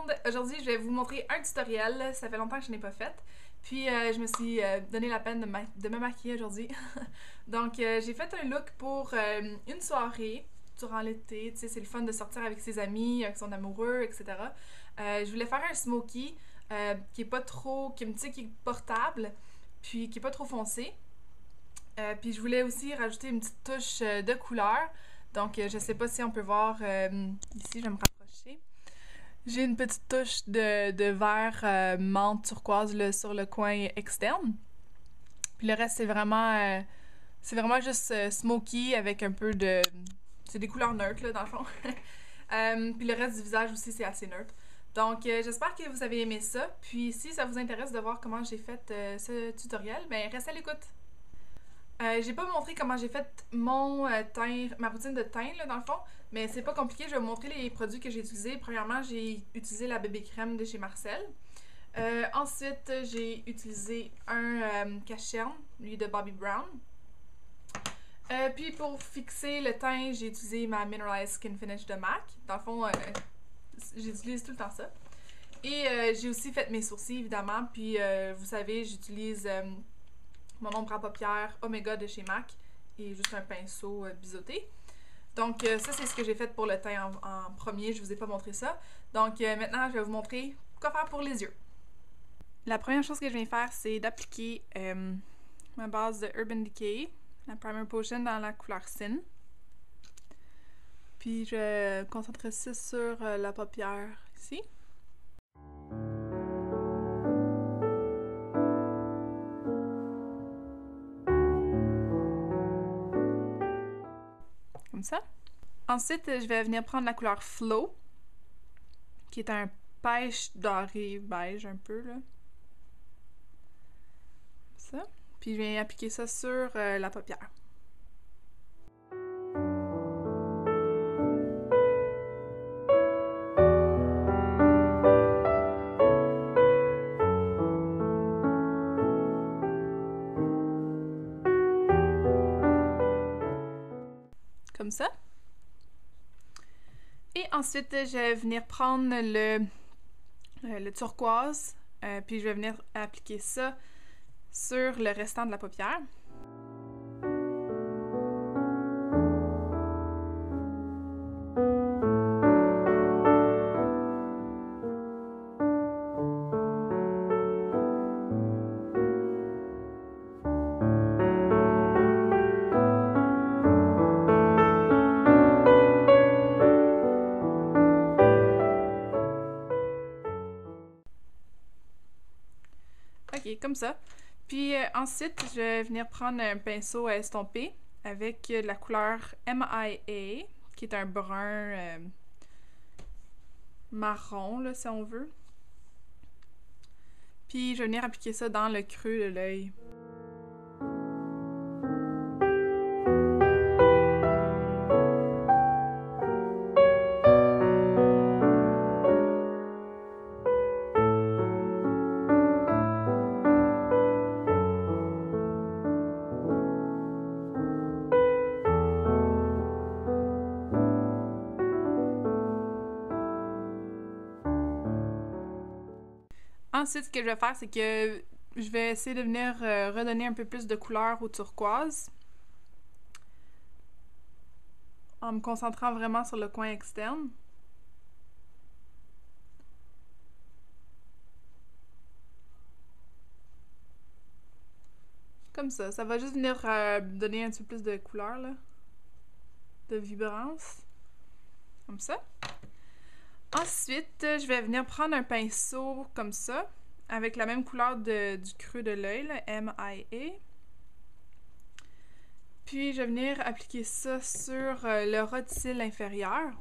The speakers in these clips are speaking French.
monde! Aujourd'hui, je vais vous montrer un tutoriel. Ça fait longtemps que je n'ai pas fait. Puis, je me suis donné la peine de me maquiller aujourd'hui. Donc, j'ai fait un look pour une soirée durant l'été. Tu sais, c'est le fun de sortir avec ses amis, avec son amoureux, etc. Je voulais faire un smoky qui est pas trop... qui est portable, puis qui est pas trop foncé. Puis, je voulais aussi rajouter une petite touche de couleur. Donc, je sais pas si on peut voir ici, je vais me rapprocher. J'ai une petite touche de vert menthe turquoise là, sur le coin externe. Puis le reste, c'est vraiment juste smoky avec un peu de... C'est des couleurs neutres, là, dans le fond. Puis le reste du visage aussi, c'est assez neutre. Donc, j'espère que vous avez aimé ça. Puis si ça vous intéresse de voir comment j'ai fait ce tutoriel, ben restez à l'écoute. J'ai pas montré comment j'ai fait mon teint, ma routine de teint là, dans le fond, mais c'est pas compliqué, je vais vous montrer les produits que j'ai utilisés. Premièrement, j'ai utilisé la bébé crème de chez Marcel. Ensuite, j'ai utilisé un cache-cerne, lui de Bobbi Brown. Puis pour fixer le teint, j'ai utilisé ma Mineralized Skin Finish de MAC. Dans le fond, j'utilise tout le temps ça. Et j'ai aussi fait mes sourcils, évidemment. Puis vous savez, j'utilise mon ombre à paupières Omega de chez MAC et juste un pinceau biseauté. Donc ça, c'est ce que j'ai fait pour le teint en premier. Je vous ai pas montré ça. Donc maintenant, je vais vous montrer quoi faire pour les yeux. La première chose que je viens faire, c'est d'appliquer ma base de Urban Decay, la Primer Potion dans la couleur Sin. Puis je vais concentrer ça sur la paupière ici. Comme ça. Ensuite, je vais venir prendre la couleur Flow, qui est un pêche doré beige un peu, là. Ça. Puis je viens appliquer ça sur la paupière. Comme ça. Et ensuite, je vais venir prendre le turquoise, puis je vais venir appliquer ça sur le restant de la paupière. Ok, comme ça. Puis ensuite, je vais venir prendre un pinceau à estomper avec la couleur MIA, qui est un brun marron, là, si on veut. Puis je vais venir appliquer ça dans le creux de l'œil. Ensuite, ce que je vais faire, c'est que je vais essayer de venir redonner un peu plus de couleur au turquoise en me concentrant vraiment sur le coin externe. Comme ça va juste venir donner un petit peu plus de couleur, là, de vibrance. Comme ça. Ensuite, je vais venir prendre un pinceau comme ça, avec la même couleur du creux de l'œil, MIA. Puis, je vais venir appliquer ça sur le ras de cils inférieur.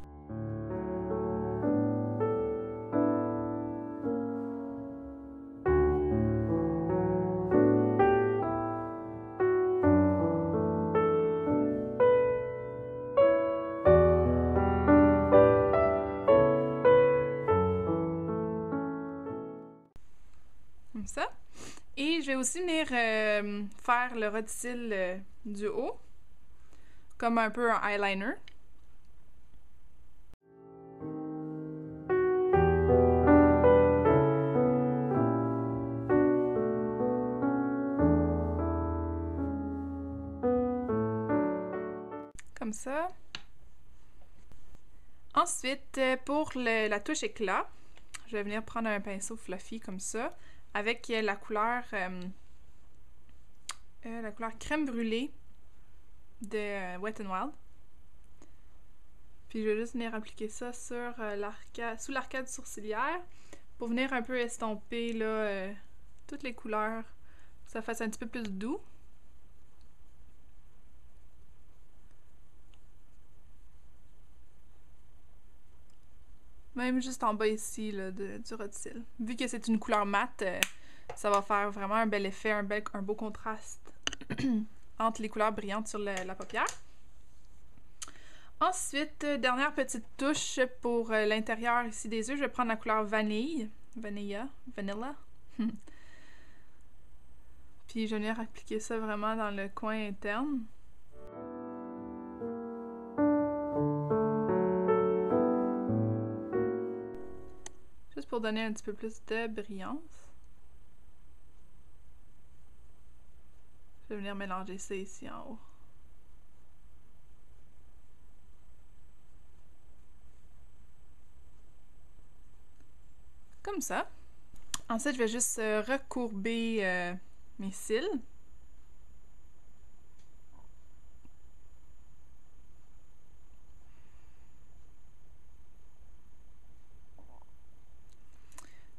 Comme ça. Et je vais aussi venir faire le ras de cils du haut, comme un peu un eyeliner. ça. Ensuite, pour la touche éclat, je vais venir prendre un pinceau fluffy comme ça, avec la couleur crème brûlée de Wet n Wild. Puis je vais juste venir appliquer ça sur sous l'arcade sourcilière pour venir un peu estomper là, toutes les couleurs, pour que ça fasse un petit peu plus doux. Même juste en bas ici là, du ras de cils. Vu que c'est une couleur mate, ça va faire vraiment un bel effet, un beau contraste entre les couleurs brillantes sur la paupière. Ensuite, dernière petite touche pour l'intérieur ici des yeux, je vais prendre la couleur vanilla. Puis je vais venir appliquer ça vraiment dans le coin interne. Juste pour donner un petit peu plus de brillance. Je vais venir mélanger ça ici en haut. Comme ça. Ensuite, je vais juste recourber mes cils.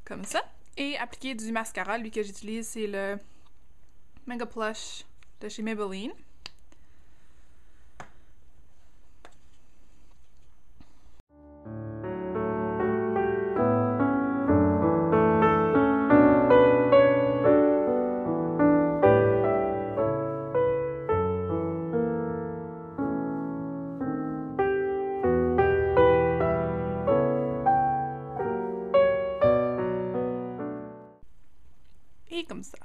Comme ça. Et appliquer du mascara. Lui que j'utilise, c'est le Mega Plush de chez Maybelline. Et comme ça.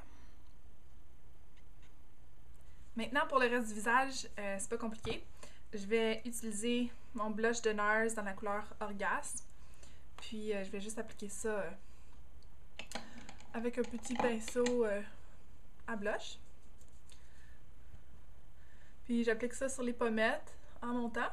Maintenant, pour le reste du visage, c'est pas compliqué. Je vais utiliser mon blush de NARS dans la couleur Orgasme. Puis, je vais juste appliquer ça avec un petit pinceau à blush. Puis, j'applique ça sur les pommettes en montant.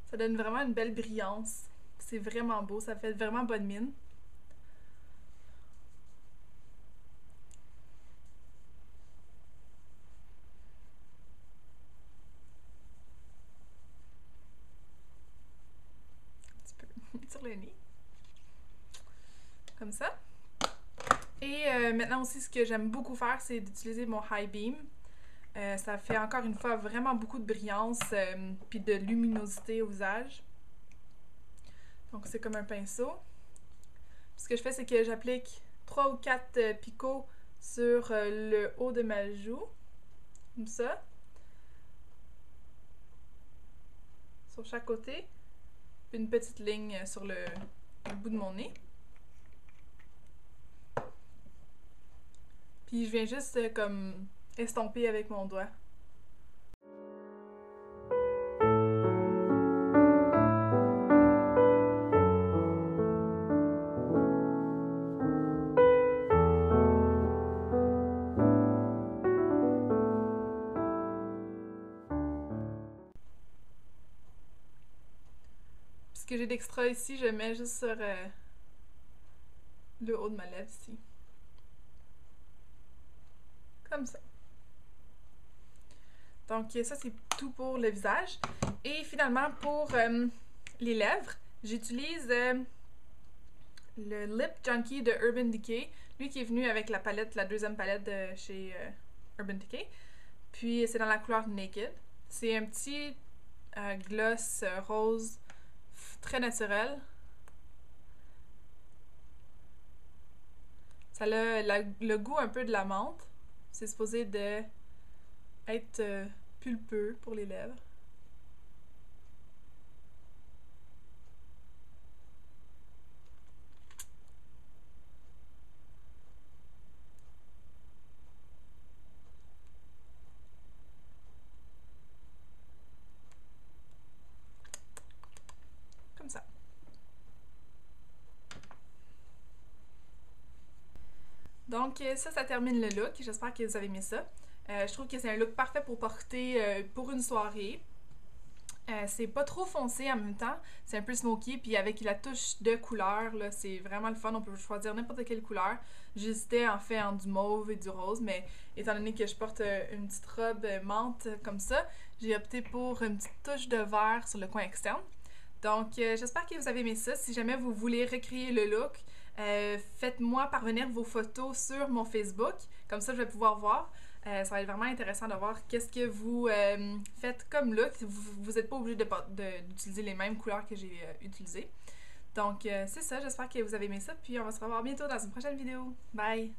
Ça donne vraiment une belle brillance. C'est vraiment beau, ça fait vraiment bonne mine. Un petit peu sur le nez. Comme ça. Et maintenant aussi, ce que j'aime beaucoup faire, c'est d'utiliser mon High Beam. Ça fait encore une fois vraiment beaucoup de brillance puis de luminosité au visage. Donc c'est comme un pinceau. Puis ce que je fais, c'est que j'applique 3 ou 4 picots sur le haut de ma joue. Comme ça. Sur chaque côté. Puis une petite ligne sur le bout de mon nez. Puis je viens juste comme estomper avec mon doigt. Ce que j'ai d'extra ici, je mets juste sur le haut de ma lèvre ici. Comme ça. Donc ça, c'est tout pour le visage. Et finalement, pour les lèvres, j'utilise le Lip Junkie de Urban Decay. Lui qui est venu avec la palette, la deuxième palette de chez Urban Decay. Puis c'est dans la couleur Naked. C'est un petit gloss rose très naturel. Ça a le goût un peu de la menthe. C'est supposé de être pulpeux pour les lèvres. Comme ça. Donc ça termine le look. J'espère que vous avez aimé ça. Je trouve que c'est un look parfait pour porter pour une soirée. C'est pas trop foncé en même temps, c'est un peu smoky, puis avec la touche de couleur, là, c'est vraiment le fun, on peut choisir n'importe quelle couleur. J'hésitais en fait entre du mauve et du rose, mais étant donné que je porte une petite robe menthe comme ça, j'ai opté pour une petite touche de vert sur le coin externe. Donc j'espère que vous avez aimé ça. Si jamais vous voulez recréer le look, faites-moi parvenir vos photos sur mon Facebook, comme ça je vais pouvoir voir. Ça va être vraiment intéressant de voir qu'est-ce que vous faites comme look. Vous n'êtes pas obligé d'utiliser les mêmes couleurs que j'ai utilisées. Donc, c'est ça. J'espère que vous avez aimé ça. Puis, on va se revoir bientôt dans une prochaine vidéo. Bye!